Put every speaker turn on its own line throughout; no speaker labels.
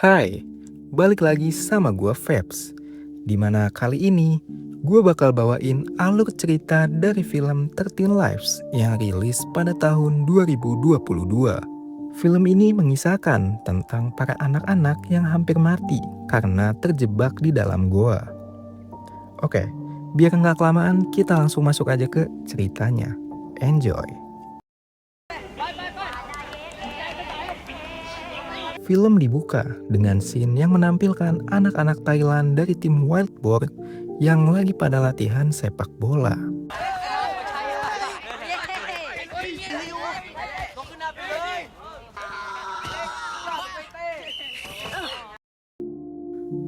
Hai, balik lagi sama gue Febs. Dimana kali ini gue bakal bawain alur cerita dari film 13 Lives yang rilis pada tahun 2022. Film ini mengisahkan tentang para anak-anak yang hampir mati karena terjebak di dalam goa. Oke, biar nggak kelamaan kita langsung masuk aja ke ceritanya. Enjoy! Film dibuka dengan scene yang menampilkan anak-anak Thailand dari tim Wildboard yang lagi pada latihan sepak bola.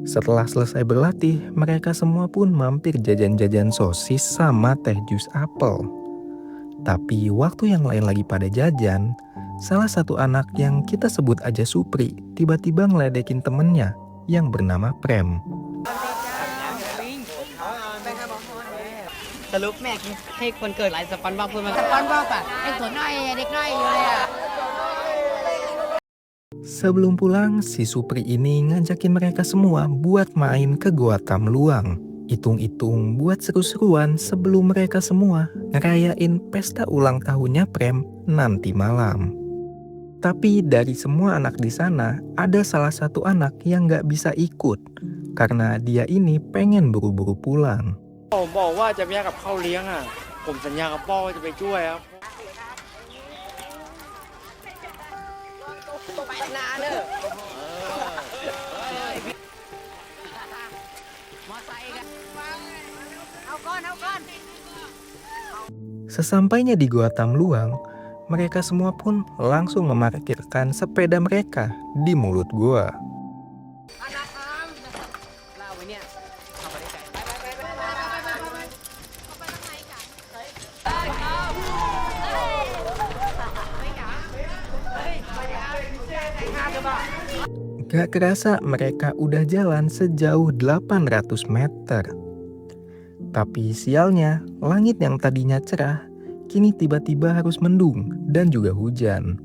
Setelah selesai berlatih, mereka semua pun mampir jajan-jajan sosis sama teh jus apel. Tapi waktu yang lain lagi pada jajan, salah satu anak yang kita sebut aja Supri tiba-tiba ngeledekin temennya yang bernama Prem.
สรุปแม่ให้คนเกิดหลายสปอนบอกพูดมาสปอนบอกอ่ะไอ้ตัวน้อยเด็กน้อยอยู่เลยอ่ะ
Sebelum pulang, si Supri ini ngajakin mereka semua buat main ke Goa Tamluang. Hitung-hitung buat seru-seruan sebelum mereka semua ngerayain pesta ulang tahunnya Prem nanti malam. Tapi dari semua anak di sana, ada salah satu anak yang gak bisa ikut karena dia ini pengen buru-buru pulang.
ผมบอกว่าจะไปกับข้าวเลี้ยงอ่ะผมสัญญากับพ่อว่าจะไปช่วยครับ
ไปนาเนอะมอไซค์กันเอาก้อน
Sesampainya di Goa Tamluang, mereka semua pun langsung memarkirkan sepeda mereka di mulut goa.
เราไว้เนี่ยเอาไปไกล
Gak kerasa mereka udah jalan sejauh 800 meter. Tapi sialnya, langit yang tadinya cerah, kini tiba-tiba harus mendung dan juga hujan.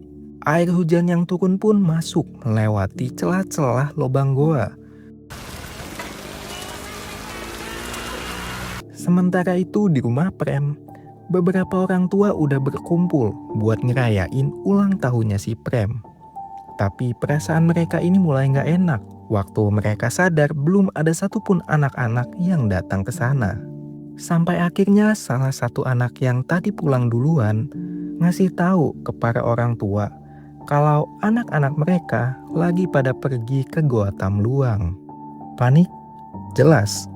Air hujan yang turun pun masuk melewati celah-celah lubang goa. Sementara itu di rumah Prem, beberapa orang tua udah berkumpul buat ngerayain ulang tahunnya si Prem. Tapi perasaan mereka ini mulai gak enak waktu mereka sadar belum ada satupun anak-anak yang datang ke sana. Sampai akhirnya salah satu anak yang tadi pulang duluan ngasih tahu ke para orang tua kalau anak-anak mereka lagi pada pergi ke Goa Tamluang. Panik? Jelas.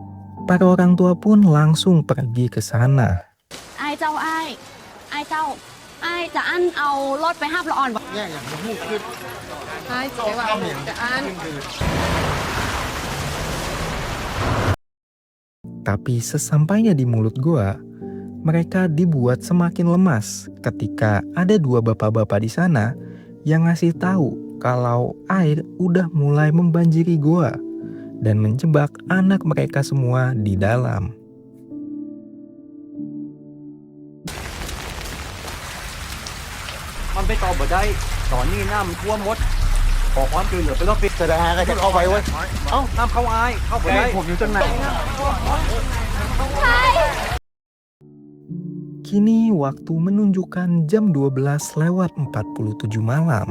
Para orang tua pun langsung pergi ke sana.
ไอ้เจ้าจะอั้นเอารถไปห้าพละอ่อนบ่
เนี่ยอย่างมันหูขึ้น
ไอ้เจ๊ว่าจะอ่าน
Tapi sesampainya di mulut goa, mereka dibuat semakin lemas ketika ada dua bapak-bapak di sana yang ngasih tahu kalau air udah mulai membanjiri goa dan menjebak anak mereka semua di dalam.
มันไปต่อบ่ได้ตอนนี้น้ำมันท่วมหมดขอความช่วยเหลือไปรอบปิดแสดงก็จะเข้าไปเว้ยเอ้าน้ำเข้าอายเข้าไปได้ผมอยู่ตรงไหน
Kini waktu menunjukkan jam 12:47 malam.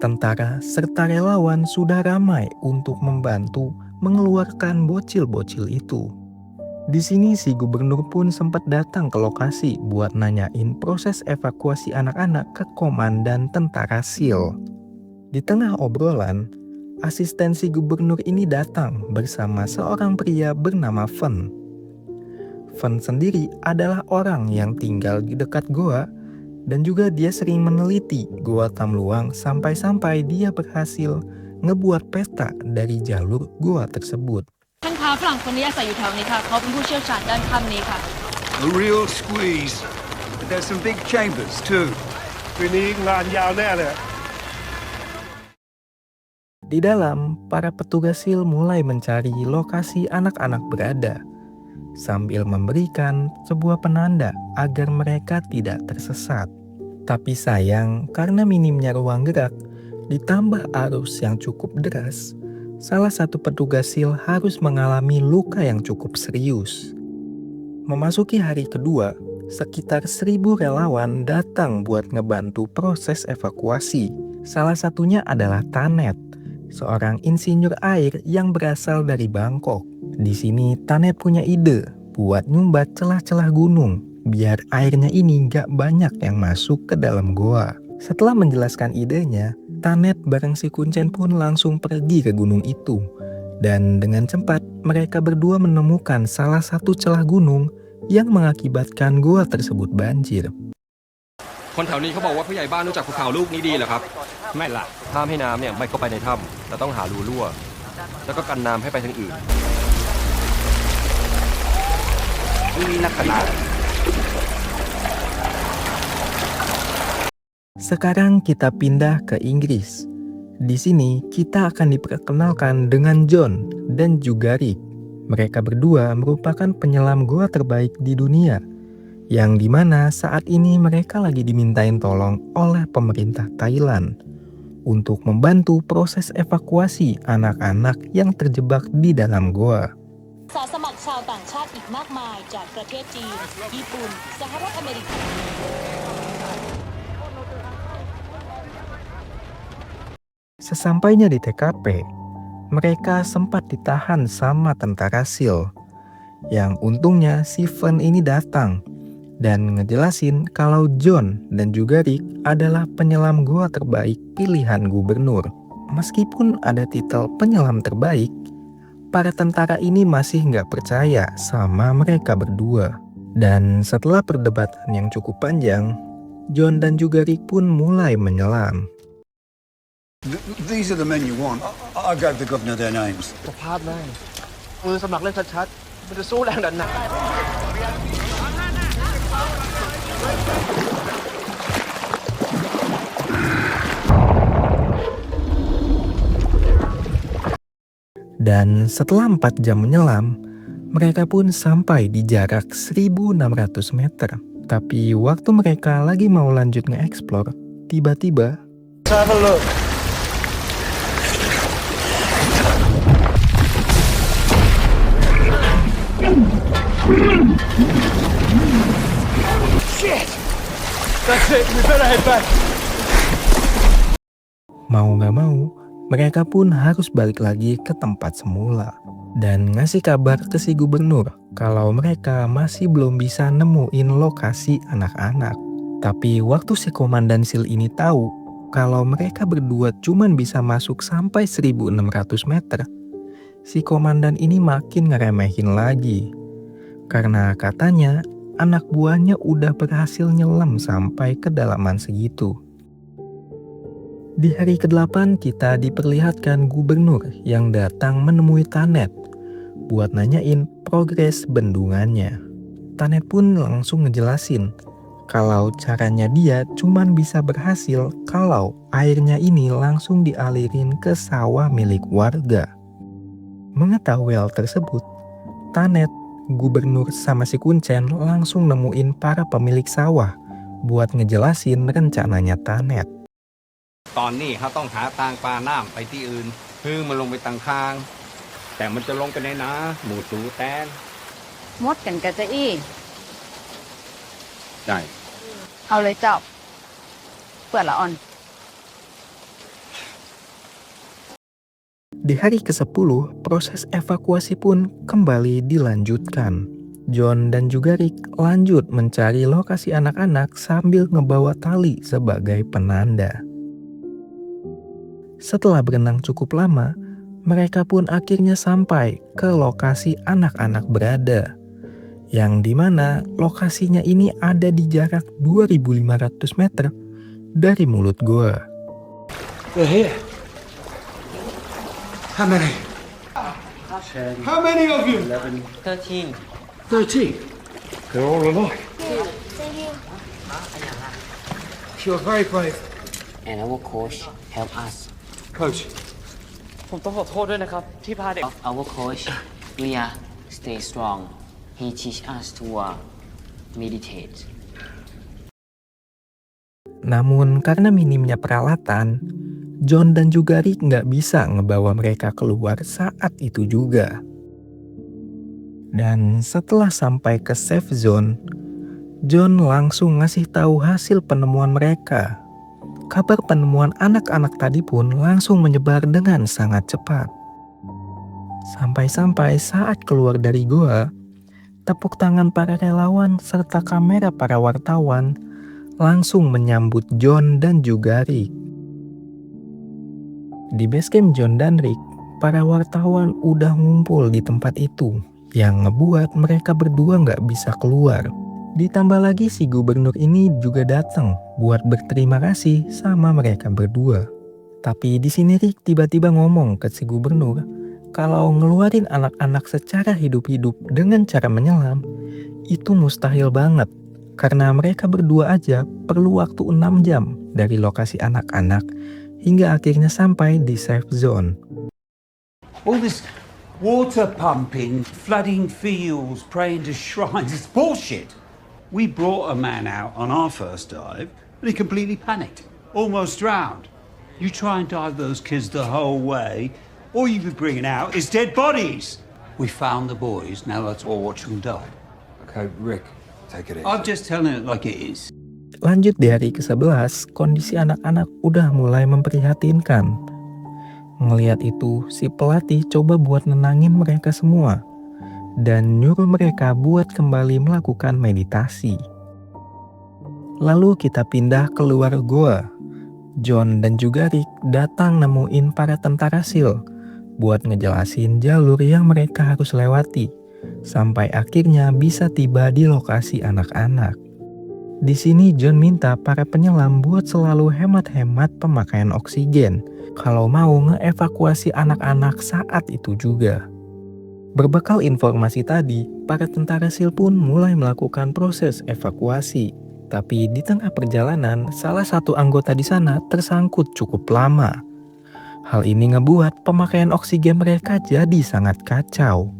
Tentara serta relawan sudah ramai untuk membantu mengeluarkan bocil-bocil itu. Di sini si gubernur pun sempat datang ke lokasi buat nanyain proses evakuasi anak-anak ke komandan tentara SEAL. Di tengah obrolan, asisten si gubernur ini datang bersama seorang pria bernama Fen. Fen sendiri adalah orang yang tinggal di dekat goa dan juga dia sering meneliti Goa Tamluang sampai-sampai dia berhasil ngebuat peta dari jalur goa tersebut.
ท่านคะฝรั่งคนนี้อาศัยอยู่แถวนี้ค่ะเขาเป็นผู้เชี่ยวชาญด้านถ้ำนี้ค่ะ
A real squeeze. But there's some big chambers too.
ปีนี้งานยาวแน่เลย
Di dalam, para petugas SEAL mulai mencari lokasi anak-anak berada sambil memberikan sebuah penanda agar mereka tidak tersesat. Tapi sayang, karena minimnya ruang gerak, Ditambah arus yang cukup deras, salah satu petugas SEAL harus mengalami luka yang cukup serius. Memasuki hari kedua, sekitar 1.000 relawan datang buat ngebantu proses evakuasi. Salah satunya adalah Tanet, seorang insinyur air yang berasal dari Bangkok. Di sini Tanet punya ide buat nyumbat celah-celah gunung biar airnya ini gak banyak yang masuk ke dalam goa. Setelah menjelaskan idenya, Tanet bareng si Kuncen pun langsung pergi ke gunung itu. Dan dengan cepat mereka berdua menemukan salah satu celah gunung yang mengakibatkan goa tersebut banjir.
คนแถวนี้เขาบอกว่าผู้ใหญ่บ้านรู้จักภูเขาลูกนี้ดีเหรอครับไม่ล่ะห้ามให้น้ำเนี่ยไม่เข้าไปในถ้ำแต่ต้องหารูรั่วแล้วก็กันน้ำให้ไปทางอื่น
Sekarang kita pindah ke Inggris. Di sini kita akan diperkenalkan dengan John dan juga Rick. Mereka berdua merupakan penyelam goa terbaik di dunia, yang dimana saat ini mereka lagi dimintain tolong oleh pemerintah Thailand untuk membantu proses evakuasi anak-anak yang terjebak di dalam goa.
อาสาสมัครชาวต่างชาติอีกมากมายจากประเทศจีน ญี่ปุ่น สหรัฐอเมริกา
Sesampainya di TKP, mereka sempat ditahan sama tentara SEAL. Yang untungnya si Van ini datang dan ngejelasin kalau John dan juga Rick adalah penyelam goa terbaik pilihan gubernur. Meskipun ada titel penyelam terbaik, para tentara ini masih nggak percaya sama mereka berdua. Dan setelah perdebatan yang cukup panjang, John dan juga Rick pun mulai menyelam.
These are the men you want. I gave the governor their names.
สภาพเลยมือสมัครเล่นชัดๆมันจะสู้แรงดันหนัก
Dan setelah 4 jam menyelam, mereka pun sampai di jarak 1.600 meter. Tapi waktu mereka lagi mau lanjut nge-explore, tiba-tiba
Have a look.
Shit! That's it, we better head back.
mau gak mau, mereka pun harus balik lagi ke tempat semula dan ngasih kabar ke si gubernur kalau mereka masih belum bisa nemuin lokasi anak-anak. Tapi waktu si komandan SEAL ini tahu kalau mereka berdua cuman bisa masuk sampai 1.600 meter, si komandan ini makin ngeremehin lagi. Karena katanya anak buahnya udah berhasil nyelam sampai kedalaman segitu. Di hari ke-8 kita diperlihatkan gubernur yang datang menemui Tanet buat nanyain progres bendungannya. Tanet pun langsung ngejelasin kalau caranya dia cuman bisa berhasil kalau airnya ini langsung dialirin ke sawah milik warga. Mengetahui hal tersebut, Tanet, gubernur sama si Kuncen langsung nemuin para pemilik sawah buat ngejelasin rencananya Tanet.
ตอนนี้เขาต้องหาทางปลาน้ำไปที่อื่นพึ่งมันลงไปตังคางแต่มันจะลงไปในน้ำหมูตูแตน
มดกันกะจะอี้
ได้
เอาเลยเจ้าเปิดละออน
Di hari ke-10, proses evakuasi pun kembali dilanjutkan. John dan juga Rick lanjut mencari lokasi anak-anak sambil ngebawa tali sebagai penanda. Setelah berenang cukup lama, mereka pun akhirnya sampai ke lokasi anak-anak berada. Yang dimana lokasinya ini ada di jarak 2.500 meter dari mulut goa.
They're here. How many? How many of you?
13.
13. They're all alive. You're very brave.
And our coach help us.
Coach,
ผมต้องขอโทษด้วยนะครับที่พาเด็ก
Our coach, Lia, stay strong. He teach us to meditate.
Namun karena minimnya peralatan, John dan juga Rick nggak bisa ngebawa mereka keluar saat itu juga. Dan setelah sampai ke safe zone, John langsung ngasih tahu hasil penemuan mereka. Kabar penemuan anak-anak tadi pun langsung menyebar dengan sangat cepat. Sampai-sampai saat keluar dari goa, tepuk tangan para relawan serta kamera para wartawan langsung menyambut John dan juga Rick. Di basecamp John dan Rick, para wartawan udah ngumpul di tempat itu, yang ngebuat mereka berdua nggak bisa keluar. Ditambah lagi si gubernur ini juga datang buat berterima kasih sama mereka berdua. Tapi di sini Rick tiba-tiba ngomong ke si gubernur kalau ngeluarin anak-anak secara hidup-hidup dengan cara menyelam itu mustahil banget. Karena mereka berdua aja perlu waktu 6 jam dari lokasi anak-anak hingga akhirnya sampai di safe zone.
All this water pumping, flooding fields, praying to shrines, it's bullshit. We brought a man out on our first dive and he completely panicked, almost drowned. You try and dive those kids the whole way, all you'll be bringing out is dead bodies. We found the boys, now let's all watch them die.
Okay, Rick, take it easy.
I'm just telling it like it is.
Lanjut di hari ke-11, kondisi anak-anak udah mulai memprihatinkan. Ngelihat itu, si pelatih coba buat nenangin mereka semua dan nyuruh mereka buat kembali melakukan meditasi. Lalu kita pindah keluar goa. John dan juga Rick datang nemuin para tentara SEAL buat ngejelasin jalur yang mereka harus lewati sampai akhirnya bisa tiba di lokasi anak-anak. Di sini John minta para penyelam buat selalu hemat-hemat pemakaian oksigen kalau mau ngeevakuasi anak-anak saat itu juga. Berbekal informasi tadi, para tentara SEAL pun mulai melakukan proses evakuasi. Tapi di tengah perjalanan, salah satu anggota di sana tersangkut cukup lama. Hal ini ngebuat pemakaian oksigen mereka jadi sangat kacau.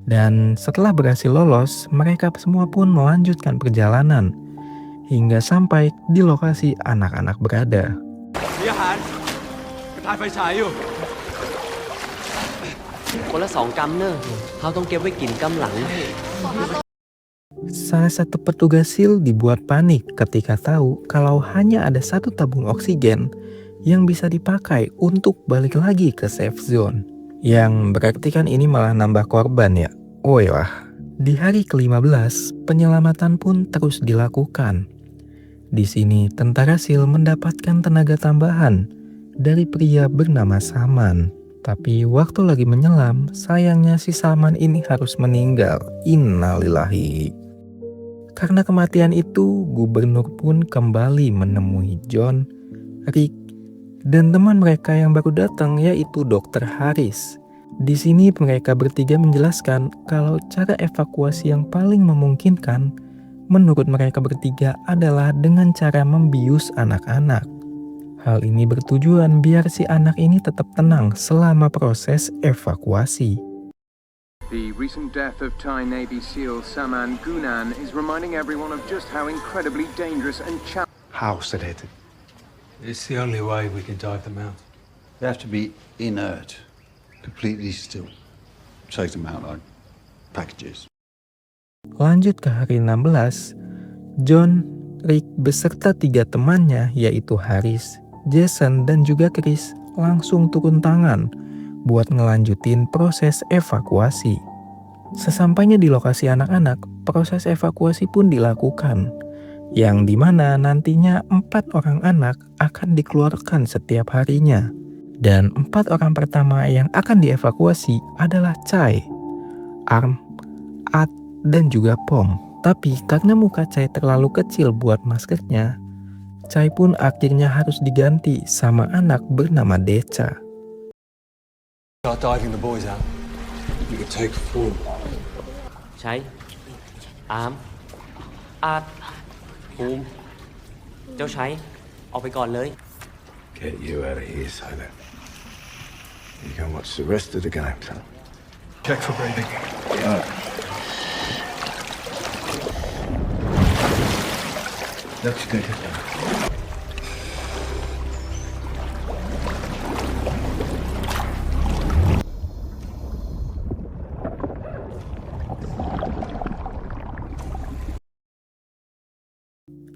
Dan setelah berhasil lolos, mereka semua pun melanjutkan perjalanan hingga sampai di lokasi anak-anak berada. Salah satu petugas SEAL dibuat panik ketika tahu kalau hanya ada satu tabung oksigen yang bisa dipakai untuk balik lagi ke safe zone. Yang berarti kan ini malah nambah korban ya. Wah, di hari ke-15 penyelamatan pun terus dilakukan. Di sini tentara SEAL mendapatkan tenaga tambahan dari pria bernama Salman. Tapi waktu lagi menyelam, sayangnya si Salman ini harus meninggal. Innalillahi. Karena kematian itu, gubernur pun kembali menemui John, Rick, dan teman mereka yang baru datang yaitu Dr. Harris. Di sini mereka bertiga menjelaskan kalau cara evakuasi yang paling memungkinkan menurut mereka bertiga adalah dengan cara membius anak-anak. Hal ini bertujuan biar si anak ini tetap tenang selama proses evakuasi.
The recent death of Thai Navy SEAL Saman Gunan is reminding everyone of just how incredibly dangerous and challenging.
How sedated?
It's the only way we can dive them out.
They have to be inert, completely still. Take them out like packages.
Lanjut ke hari 16, John, Rick beserta 3 temannya yaitu Harris, Jason, dan juga Chris langsung turun tangan buat ngelanjutin proses evakuasi. Sesampainya di lokasi anak-anak, proses evakuasi pun dilakukan, yang dimana nantinya 4 orang anak akan dikeluarkan setiap harinya. Dan 4 orang pertama yang akan dievakuasi adalah Chai, Arm, At, dan juga Pom. Tapi karena muka Chai terlalu kecil buat maskernya, Chai pun akhirnya harus diganti sama anak bernama Decha.
Start diving the boys out. You can take 4.
ใช้อาร์มอาร์ตภูมิเจ้าใช้ออกไปก่อนเลย
Get you out of here, Silent. You can watch the rest of the game, son.
Check for breathing. Looks good.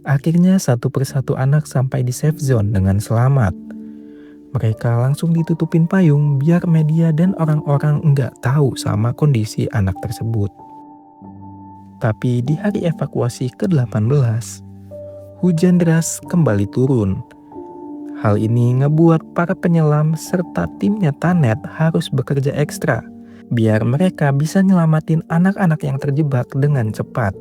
Akhirnya satu persatu anak sampai di safe zone dengan selamat. Mereka langsung ditutupin payung biar media dan orang-orang nggak tahu sama kondisi anak tersebut. Tapi di hari evakuasi ke-18, hujan deras kembali turun. Hal ini ngebuat para penyelam serta timnya Tanet harus bekerja ekstra biar mereka bisa nyelamatin anak-anak yang terjebak dengan cepat.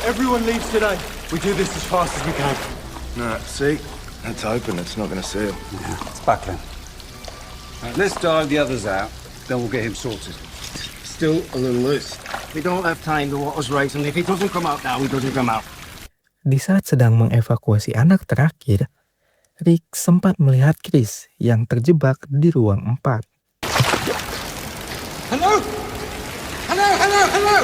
Everyone leaves today. We do this as fast as we can. No, see? That's open. It's not going to seal.
Yeah, it's buckling. Right, let's dive the others out, then we'll get him sorted.
Still a little loose. We don't have time. The water's rising. If he doesn't come out now, he doesn't come out.
Di saat sedang mengevakuasi anak terakhir, Rick sempat melihat Chris yang terjebak di ruang 4.
Hello? Hello, hello, hello!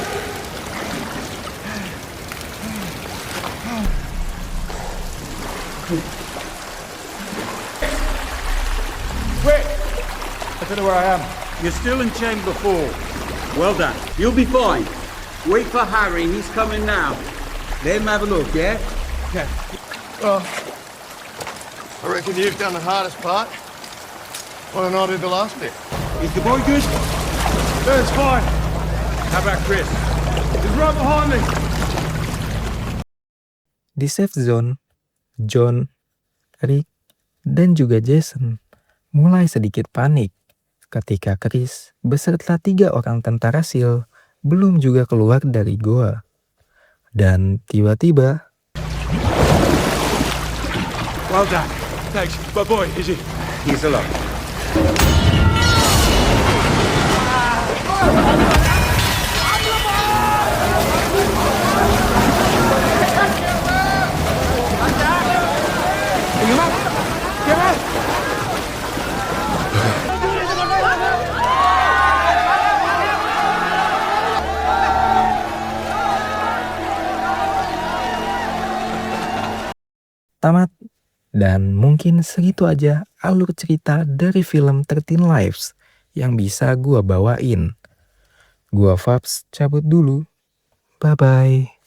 Quick! I don't know where I am. You're still in chamber 4. Well done. You'll be fine. Wait for Harry. He's coming now. Let him have a look, yeah?
Yeah. Well, I reckon you've done the hardest part. Why don't I do the last bit?
Is the boy good?
No, it's fine.
How about Chris?
He's right behind me.
Di safe zone, John, Rick, dan juga Jason mulai sedikit panik ketika Chris beserta 3 orang tentara SEAL belum juga keluar dari goa. Dan tiba-tiba,
Well done. Thanks. My boy, is he?
He's alive.
tamat. Dan mungkin segitu aja alur cerita dari film 13 Lives yang bisa gua bawain. Gua Fabs cabut dulu. Bye-bye.